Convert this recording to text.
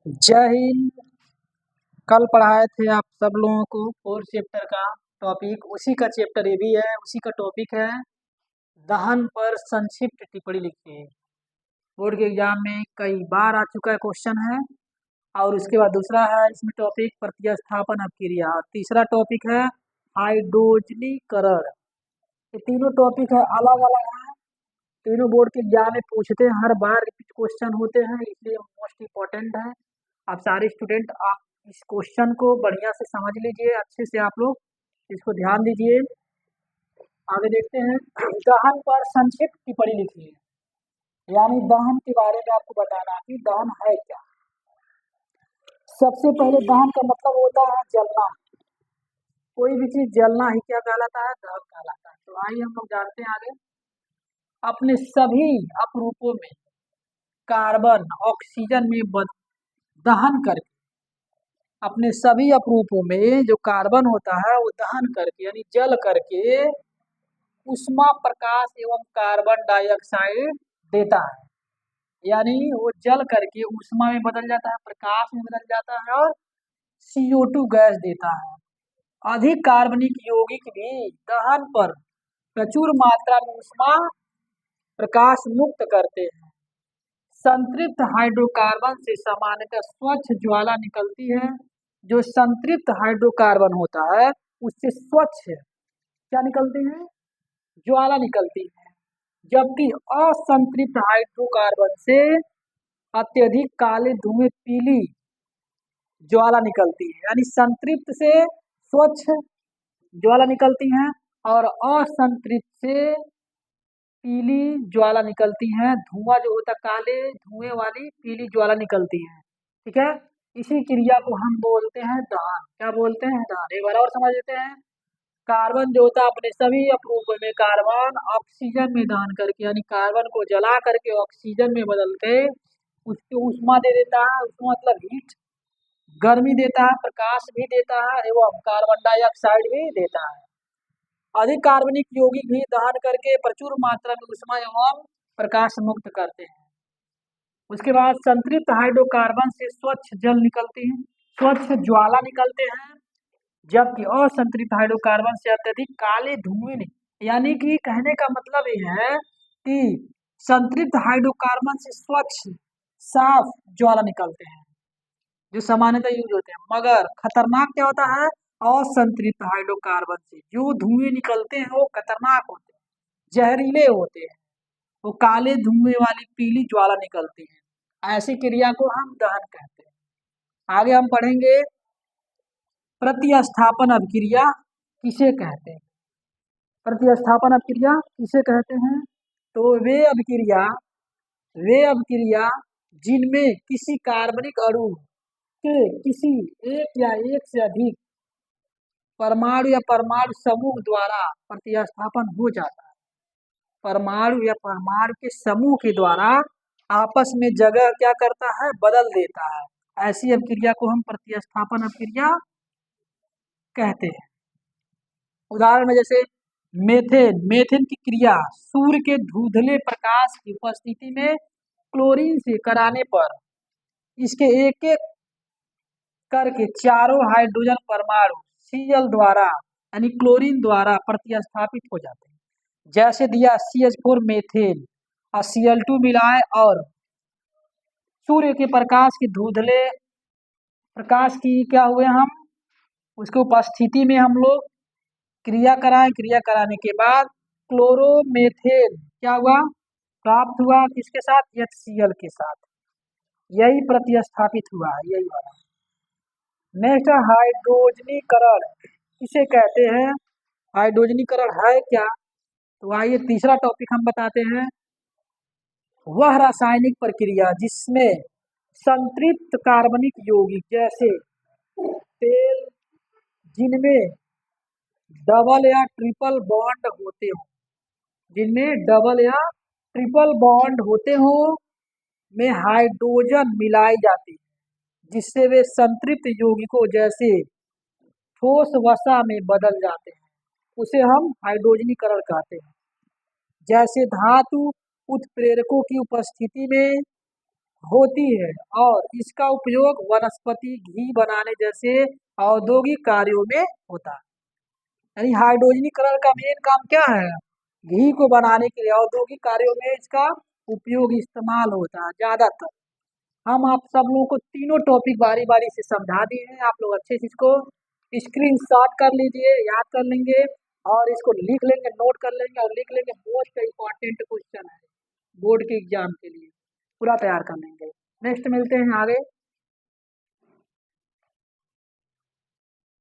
जय हिंद। कल पढ़ाए थे आप सब लोगों को 4th चैप्टर का टॉपिक, उसी का चैप्टर ये भी है, उसी का टॉपिक है दहन पर संक्षिप्त टिप्पणी लिखिए। बोर्ड के एग्जाम में कई बार आ चुका है क्वेश्चन है। और उसके बाद दूसरा है इसमें टॉपिक प्रतिस्थापन अपक्रिया, और तीसरा टॉपिक है हाइड्रोजनीकरण। ये तीनों टॉपिक है, अलग अलग है, तीनों बोर्ड के एग्जाम में पूछते हैं, हर बार रिपीट क्वेश्चन होते हैं, इसलिए मोस्ट इम्पोर्टेंट है। आप सारे स्टूडेंट आप इस क्वेश्चन को बढ़िया से समझ लीजिए, अच्छे से आप लोग इसको ध्यान दीजिए। आगे देखते हैं, दहन पर संक्षिप्त टिप्पणी लिखिए, यानी दहन के बारे में आपको बताना कि दहन है क्या। सबसे पहले दहन का मतलब होता है जलना। कोई भी चीज जलना ही क्या कहलाता है, दहन कहलाता है। तो आइए हम लोग जानते हैं आगे। अपने सभी अपरूपों में कार्बन ऑक्सीजन में दहन करके, अपने सभी अपरूपों में जो कार्बन होता है वो दहन करके यानी जल करके उष्मा प्रकाश एवं कार्बन डाइऑक्साइड देता है। यानी वो जल करके उष्मा में बदल जाता है, प्रकाश में बदल जाता है और CO2 गैस देता है। अधिक कार्बनिक यौगिक भी दहन पर प्रचुर मात्रा में उष्मा प्रकाश मुक्त करते हैं। संतृप्त हाइड्रोकार्बन से सामान्यतः स्वच्छ ज्वाला निकलती है। जो संतृप्त हाइड्रोकार्बन होता है उससे स्वच्छ क्या निकलती है, ज्वाला निकलती है। जबकि असंतृप्त हाइड्रोकार्बन से अत्यधिक काले धुएं पीली ज्वाला निकलती है। यानी संतृप्त से स्वच्छ ज्वाला निकलती हैं और असंतृप्त से पीली ज्वाला निकलती हैं। धुआं जो होता है काले धुएं वाली पीली ज्वाला निकलती है। ठीक है, इसी क्रिया को हम बोलते हैं दहन। क्या बोलते हैं, दहन। एक बार और समझ लेते हैं। कार्बन जो होता है अपने सभी अपरूपों में कार्बन ऑक्सीजन में दहन करके यानी कार्बन को जला करके ऑक्सीजन में बदल के उसको उष्मा दे देता है। उष्मा मतलब हीट, गर्मी देता है, प्रकाश भी देता है एवं कार्बन डाइऑक्साइड भी देता है। अधिक कार्बनिक यौगिक भी दहन करके प्रचुर मात्रा में उष्मा एवं प्रकाश मुक्त करते हैं। उसके बाद संतृप्त हाइड्रोकार्बन से स्वच्छ जल निकलती है, स्वच्छ ज्वाला निकलते हैं। जबकि असंतृप्त हाइड्रोकार्बन से अत्यधिक काले धुएं यानी कि कहने का मतलब ये है कि संतृप्त हाइड्रोकार्बन से स्वच्छ साफ ज्वाला निकलते हैं जो सामान्यतः यूज होते हैं। मगर खतरनाक क्या होता है, असंतृप्त हाइड्रोकार्बन से जो धुएं निकलते हैं वो खतरनाक होते हैं, जहरीले होते हैं, वो काले धुएं वाली पीली ज्वाला निकलती है। ऐसी क्रिया को हम दहन कहते हैं। आगे हम पढ़ेंगे प्रतिस्थापन अभिक्रिया किसे कहते हैं। प्रतिस्थापन अभिक्रिया किसे कहते हैं, तो वे अभिक्रिया जिनमें किसी कार्बनिक अणु के किसी एक या एक से अधिक परमाणु या परमाणु समूह द्वारा प्रतिस्थापन हो जाता है। परमाणु या परमाणु के समूह के द्वारा आपस में जगह क्या करता है, बदल देता है। ऐसी अभिक्रिया को हम प्रतिस्थापन अभिक्रिया कहते हैं। उदाहरण में जैसे मेथेन, मेथेन की क्रिया सूर्य के धुंधले प्रकाश की उपस्थिति में क्लोरीन से कराने पर इसके एक एक करके चारों हाइड्रोजन परमाणु Cl द्वारा यानी क्लोरीन द्वारा प्रतिस्थापित हो जाते हैं। जैसे दिया CH4 मेथेन और Cl2 मिलाए और सूर्य के प्रकाश के धुंधले प्रकाश की क्या हुए हम उसके उपस्थिति में हम लोग क्रिया कराएं। क्रिया कराने के बाद क्लोरोमेथेन क्या हुआ, प्राप्त हुआ, किसके साथ, HCl के साथ। यही प्रतिस्थापित हुआ है, यही वाला। नेक्स्ट हाइड्रोजनीकरण किसे कहते हैं, हाइड्रोजनीकरण है क्या। तो आइए तीसरा टॉपिक हम बताते हैं। वह रासायनिक प्रक्रिया जिसमें संतृप्त कार्बनिक यौगिक जैसे तेल जिनमें डबल या ट्रिपल बॉन्ड होते हो, जिनमें डबल या ट्रिपल बॉन्ड होते हो में हाइड्रोजन मिलाई जाती है जिससे वे संतृप्त यौगिकों जैसे ठोस वसा में बदल जाते हैं, उसे हम हाइड्रोजनीकरण कहते हैं। जैसे धातु उत्प्रेरकों की उपस्थिति में होती है और इसका उपयोग वनस्पति घी बनाने जैसे औद्योगिक कार्यों में होता है। यानी हाइड्रोजनीकरण कलर का मेन काम क्या है? घी को बनाने के लिए औद्योगिक कार्यों में इसका उपयोग इस्तेमाल होता है ज्यादातर। हम आप सब लोगों को तीनों टॉपिक बारी बारी से समझा दिए हैं, आप लोग अच्छे से इसको स्क्रीनशॉट कर लीजिए, याद कर लेंगे और इसको लिख लेंगे, नोट कर लेंगे और लिख लेंगे। मोस्ट इम्पॉर्टेंट क्वेश्चन है बोर्ड के एग्जाम के लिए, पूरा तैयार कर लेंगे। नेक्स्ट मिलते हैं आगे।